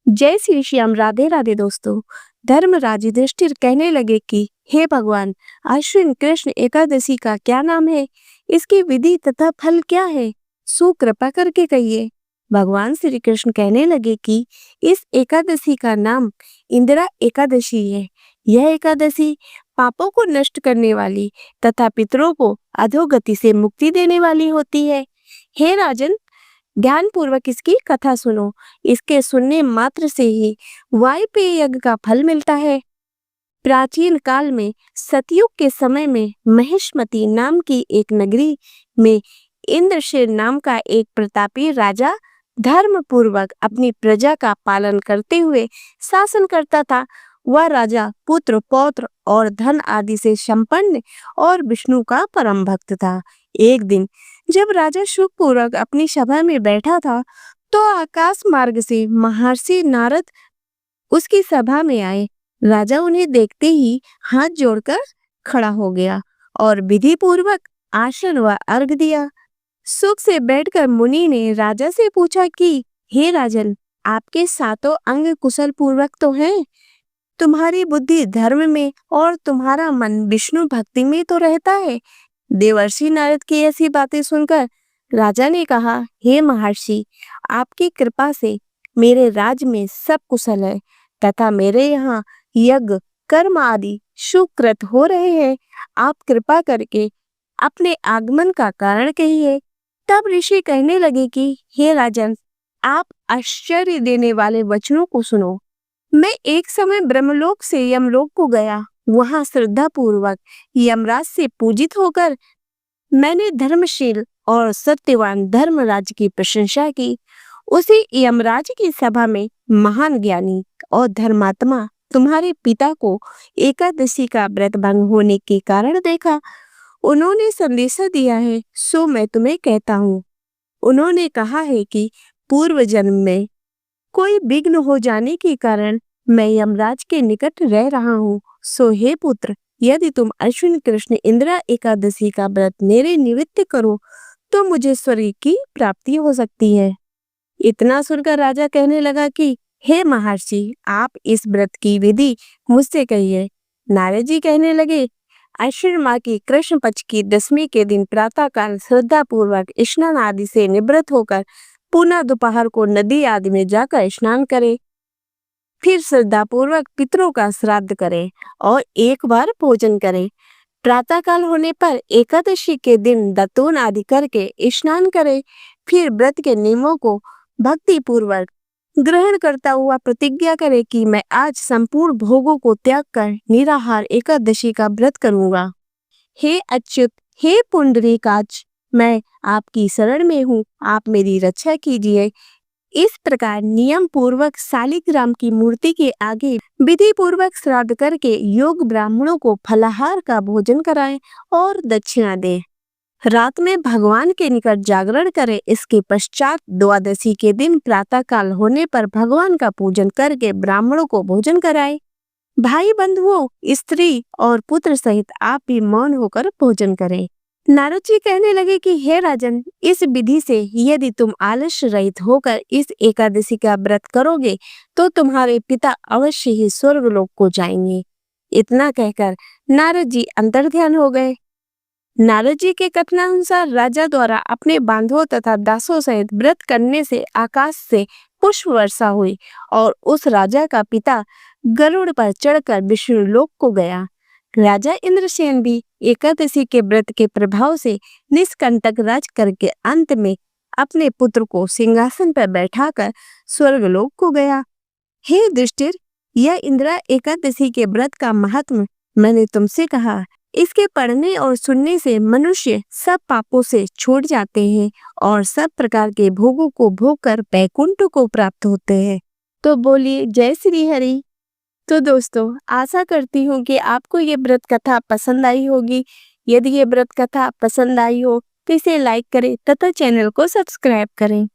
जय श्री श्याम। राधे राधे दोस्तों। धर्मराज युधिष्ठिर कहने लगे कि हे भगवान, अश्विन कृष्ण एकादशी का क्या नाम है? इसकी विधि तथा फल क्या है? सो कृपा करके कहिए। भगवान श्री कृष्ण कहने लगे कि इस एकादशी का नाम इंदिरा एकादशी है। यह एकादशी पापों को नष्ट करने वाली तथा पितरों को अधोगति से मुक्ति देने वाली होती है। हे राजन, ध्यान पूर्वक इसकी कथा सुनो। इसके सुनने मात्र से ही वायपेय यज्ञ का फल मिलता है। प्राचीन काल में सतयुग के समय में महिष्मती नाम की एक नगरी में इंद्रसेन नाम का एक प्रतापी राजा धर्म पूर्वक अपनी प्रजा का पालन करते हुए शासन करता था। वह राजा पुत्र पौत्र और धन आदि से संपन्न और विष्णु का परम भक्त था। एक दिन जब राजा सुख पूर्वक अपनी सभा में बैठा था तो आकाश मार्ग से महर्षि नारद उसकी सभा में आए। राजा उन्हें देखते ही हाथ जोड़कर खड़ा हो गया और विधि पूर्वक आसन व अर्घ दिया। सुख से बैठकर मुनि ने राजा से पूछा कि हे राजन, आपके सातों अंग कुशल पूर्वक तो हैं? तुम्हारी बुद्धि धर्म में और तुम्हारा मन विष्णु भक्ति में तो रहता है। देवर्षि नारद की ऐसी बातें सुनकर राजा ने कहा, हे महर्षि, आपकी कृपा से मेरे राज में सब कुशल है तथा मेरे यहाँ यज्ञ कर्म आदि सुकृत हो रहे हैं। आप कृपा करके अपने आगमन का कारण कहिए। तब ऋषि कहने लगे कि हे राजन, आप आश्चर्य देने वाले वचनों को सुनो। मैं एक समय ब्रह्मलोक से यमलोक को गया। वहां श्रद्धा पूर्वक यमराज से पूजित होकर मैंने धर्मशील और सत्यवान धर्मराज की प्रशंसा की। उसी यमराज की सभा में महान ज्ञानी और धर्मात्मा तुम्हारे पिता को एकादशी का व्रत भंग होने के कारण देखा। उन्होंने संदेशा दिया है, सो मैं तुम्हें कहता हूँ। उन्होंने कहा है कि पूर्व जन्म में कोई विघ्न हो जाने के कारण मैं यमराज के निकट रह रहा हूँ। सो हे पुत्र, यदि तुम अश्विन कृष्ण इंदिरा एकादशी का व्रत मेरे निमित्त करो तो मुझे स्वर्ग की प्राप्ति हो सकती है। इतना सुनकर राजा कहने लगा कि हे महर्षि, आप इस व्रत की विधि मुझसे कहिए। नारद जी कहने लगे, अश्विन माह की कृष्ण पक्ष की दशमी के दिन प्रातः काल श्रद्धा पूर्वक स्नान आदि से निवृत्त होकर पुनः दोपहर को नदी आदि में जाकर स्नान करे। फिर श्रद्धा पूर्वक पितरों का श्राद्ध करें और एक बार भोजन करें। प्रातः काल होने पर एकादशी के दिन दातून आदि करके स्नान करें। फिर व्रत के नियमों को भक्ति पूर्वक ग्रहण करता हुआ प्रतिज्ञा करे कि मैं आज संपूर्ण भोगों को त्याग कर निराहार एकादशी का व्रत करूंगा। हे अच्युत, हे पुंडरीकाक्ष, मैं आपकी शरण में हूँ, आप मेरी रक्षा कीजिए। इस प्रकार नियम पूर्वक शालिग्राम की मूर्ति के आगे विधि पूर्वक श्राद्ध करके योग ब्राह्मणों को फलाहार का भोजन कराएं और दक्षिणा दें। रात में भगवान के निकट जागरण करें। इसके पश्चात द्वादशी के दिन प्रातः काल होने पर भगवान का पूजन करके ब्राह्मणों को भोजन कराएं। भाई बंधुओं, स्त्री और पुत्र सहित आप भी मौन होकर भोजन करें। नारद जी कहने लगे कि हे राजन, इस विधि से यदि तुम आलस्य रहित होकर इस एकादशी का व्रत करोगे तो तुम्हारे पिता अवश्य ही स्वर्गलोक को जाएंगे। इतना कहकर नारद जी अंतर्ध्यान हो गए। नारद जी के कथनानुसार राजा द्वारा अपने बांधवों तथा दासों सहित व्रत करने से आकाश से पुष्प वर्षा हुई और उस राजा का पिता गरुड़ पर चढ़कर विष्णु लोक को गया। राजा इंद्रसेन भी एकादशी के व्रत के प्रभाव से निष्कंटक राज करके अंत में अपने पुत्र को सिंहासन पर बैठाकर स्वर्गलोक को गया। हे युधिष्ठिर, यह इंदिरा एकादशी के व्रत का महात्म्य मैंने तुमसे कहा। इसके पढ़ने और सुनने से मनुष्य सब पापों से छूट जाते हैं और सब प्रकार के भोगों को भोग कर वैकुंठ को प्राप्त होते हैं। तो बोलिए जय श्री हरि। तो दोस्तों, आशा करती हूँ कि आपको ये व्रत कथा पसंद आई होगी। यदि ये व्रत कथा पसंद आई हो तो इसे लाइक करें तथा चैनल को सब्सक्राइब करें।